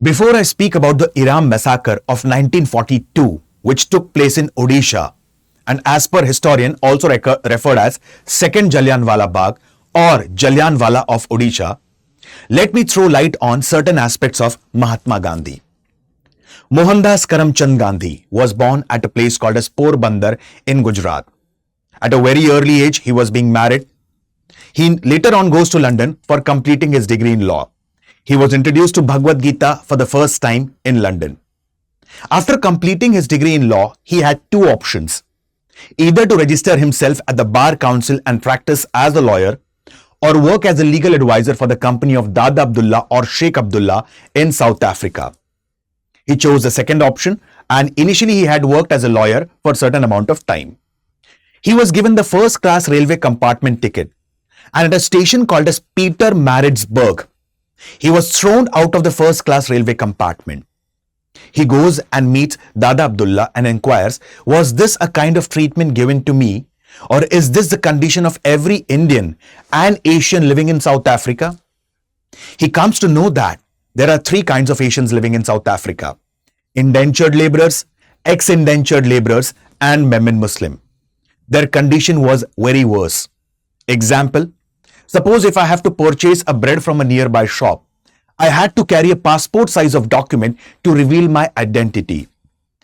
Before I speak about the Iram Massacre of 1942, which took place in Odisha, and as per historian also referred as Second Jallianwala Bagh or Jallianwala of Odisha, let me throw light on certain aspects of Mahatma Gandhi. Mohandas Karamchand Gandhi was born at a place called as Porbandar in Gujarat. At a very early age, he was being married. He later on goes to London for completing his degree in law. He was introduced to Bhagavad Gita for the first time in London. After completing his degree in law, he had two options: either to register himself at the Bar Council and practice as a lawyer, or work as a legal advisor for the company of Dada Abdullah or Sheikh Abdullah in South Africa. He chose the second option, and initially he had worked as a lawyer for a certain amount of time. He was given the first class railway compartment ticket, and at a station called as Pietermaritzburg, he was thrown out of the first class railway compartment. He goes and meets Dada Abdullah and inquires, was this a kind of treatment given to me, or is this the condition of every Indian and Asian living in South Africa? He comes to know that there are three kinds of Asians living in South Africa: indentured laborers, ex-indentured laborers, and Memon Muslim. Their condition was very worse. Example, suppose if I have to purchase a bread from a nearby shop, I had to carry a passport size of document to reveal my identity.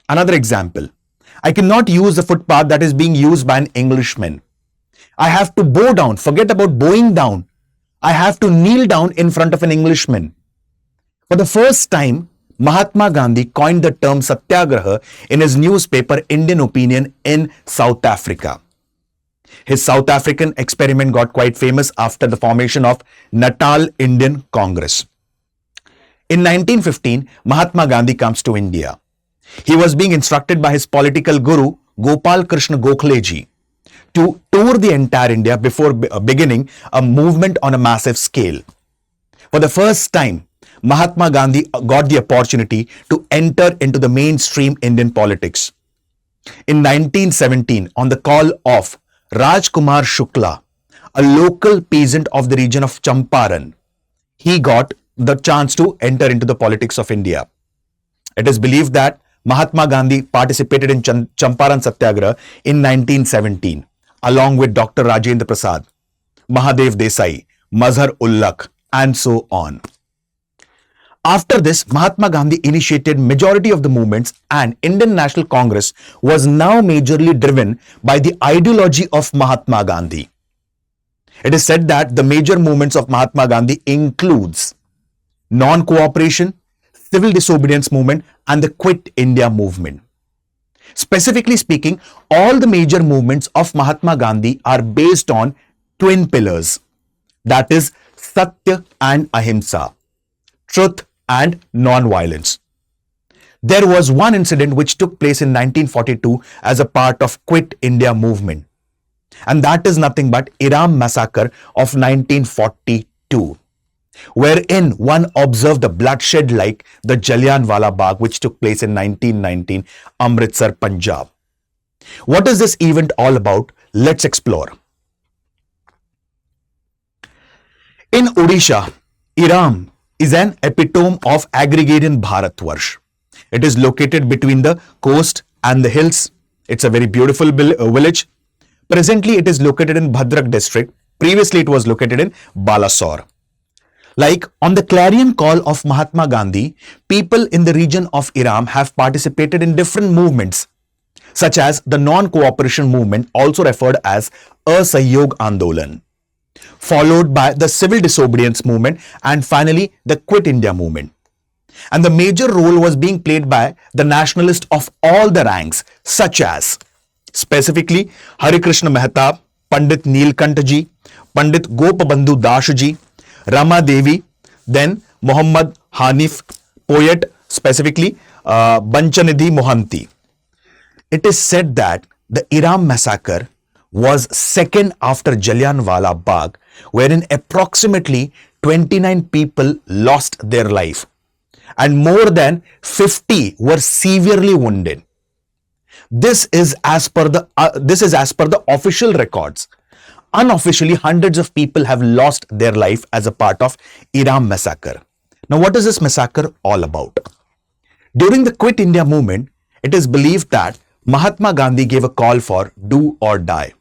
Another example, I cannot use the footpath that is being used by an Englishman. I have to bow down, forget about bowing down. I have to kneel down in front of an Englishman. For the first time, Mahatma Gandhi coined the term Satyagraha in his newspaper Indian Opinion in South Africa. His South African experiment got quite famous after the formation of Natal Indian Congress. In 1915, Mahatma Gandhi comes to India. He was being instructed by his political guru Gopal Krishna Gokhale ji to tour the entire India before beginning a movement on a massive scale. For the first time, Mahatma Gandhi got the opportunity to enter into the mainstream Indian politics. In 1917, on the call of Rajkumar Shukla, a local peasant of the region of Champaran, he got the chance to enter into the politics of India. It is believed that Mahatma Gandhi participated in Champaran Satyagraha in 1917, along with Dr. Rajendra Prasad, Mahadev Desai, Mazhar Ullah, and so on. After this, Mahatma Gandhi initiated majority of the movements, and Indian National Congress was now majorly driven by the ideology of Mahatma Gandhi. It is said that the major movements of Mahatma Gandhi includes non-cooperation, civil disobedience movement, and the Quit India movement. Specifically speaking, all the major movements of Mahatma Gandhi are based on twin pillars, that is Satya and Ahimsa, truth and non-violence. There was one incident which took place in 1942 as a part of Quit India movement, and that is nothing but Iram Massacre of 1942, wherein one observed the bloodshed like the Jallianwala Bagh which took place in 1919, Amritsar, Punjab. What is this event all about? Let's explore. In Odisha, Iram is an epitome of agrarian Bharatvarsh. It is located between the coast and the hills. It's a very beautiful village. Presently, it is located in Bhadrak district. Previously, it was located in Balasore. Like on the clarion call of Mahatma Gandhi, people in the region of Iram have participated in different movements, such as the non-cooperation movement, also referred as Asahyog Andolan, followed by the civil disobedience movement, and finally the Quit India movement. And the major role was being played by the nationalists of all the ranks, such as specifically Hari Krishna Mehtab, Pandit Neelkant ji, Pandit Gopabandhu Das ji, Rama Devi, then Muhammad Hanif, poet, specifically Banchanidhi Mohanty. It is said that the Iram Massacre was second after Jallianwala Bagh, wherein approximately 29 people lost their life and more than 50 were severely wounded. This is as per the official records. Unofficially, hundreds of people have lost their life as a part of Iram Massacre. Now, what is this massacre all about? During the Quit India movement, it is believed that Mahatma Gandhi gave a call for do or die.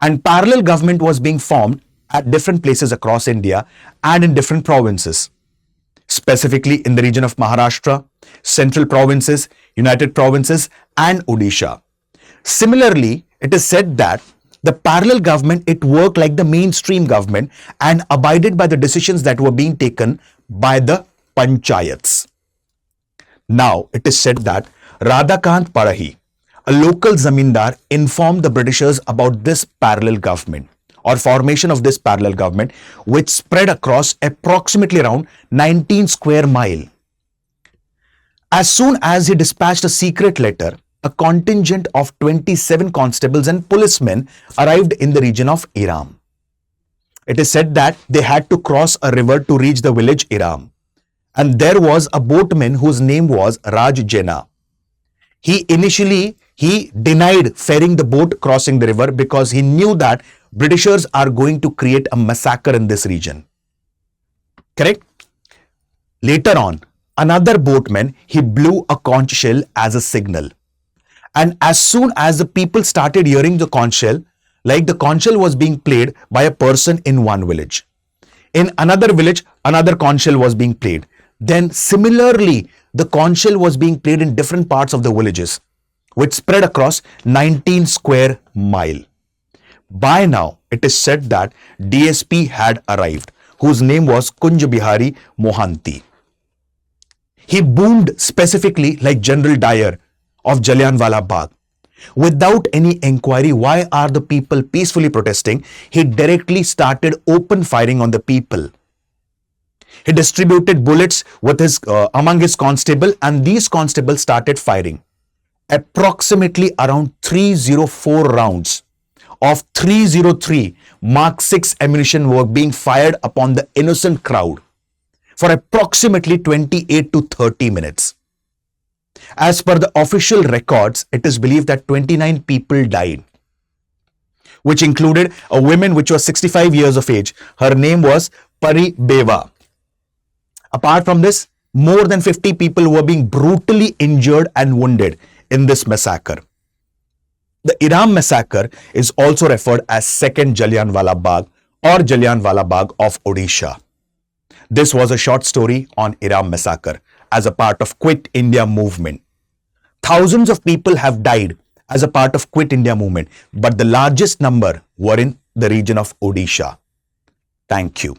And parallel government was being formed at different places across India and in different provinces, specifically in the region of Maharashtra, Central Provinces, United Provinces, and Odisha. Similarly, it is said that the parallel government, it worked like the mainstream government and abided by the decisions that were being taken by the panchayats. Now, it is said that Radhakant Parahi, a local zamindar, informed the Britishers about this parallel government or formation of this parallel government, which spread across approximately around 19 square mile. As soon as he dispatched a secret letter, a contingent of 27 constables and policemen arrived in the region of Iram. It is said that they had to cross a river to reach the village Iram. And there was a boatman whose name was Raj Jena. He denied ferrying the boat crossing the river because he knew that Britishers are going to create a massacre in this region. Correct? Later on, another boatman, he blew a conch shell as a signal. And as soon as the people started hearing the conch shell, like the conch shell was being played by a person in one village. In another village, another conch shell was being played. Then similarly, the conch shell was being played in different parts of the villages, which spread across 19 square mile. By now, it is said that DSP had arrived, whose name was Kunj Bihari Mohanty. He boomed specifically like General Dyer of Jallianwala Bagh. Without any inquiry, why are the people peacefully protesting? He directly started open firing on the people. He distributed bullets with among his constable, and these constables started firing. Approximately around 304 rounds of 303 Mark 6 ammunition were being fired upon the innocent crowd for approximately 28 to 30 minutes. As per the official records, it is believed that 29 people died, which included a woman which was 65 years of age. Her name was Pari Beva. Apart from this, more than 50 people were being brutally injured and wounded in this massacre. The Iram Massacre is also referred as Second Jallianwala Bagh or Jallianwala Bagh of Odisha. This was a short story on Iram Massacre as a part of Quit India movement. Thousands of people have died as a part of Quit India movement, but the largest number were in the region of Odisha. Thank you.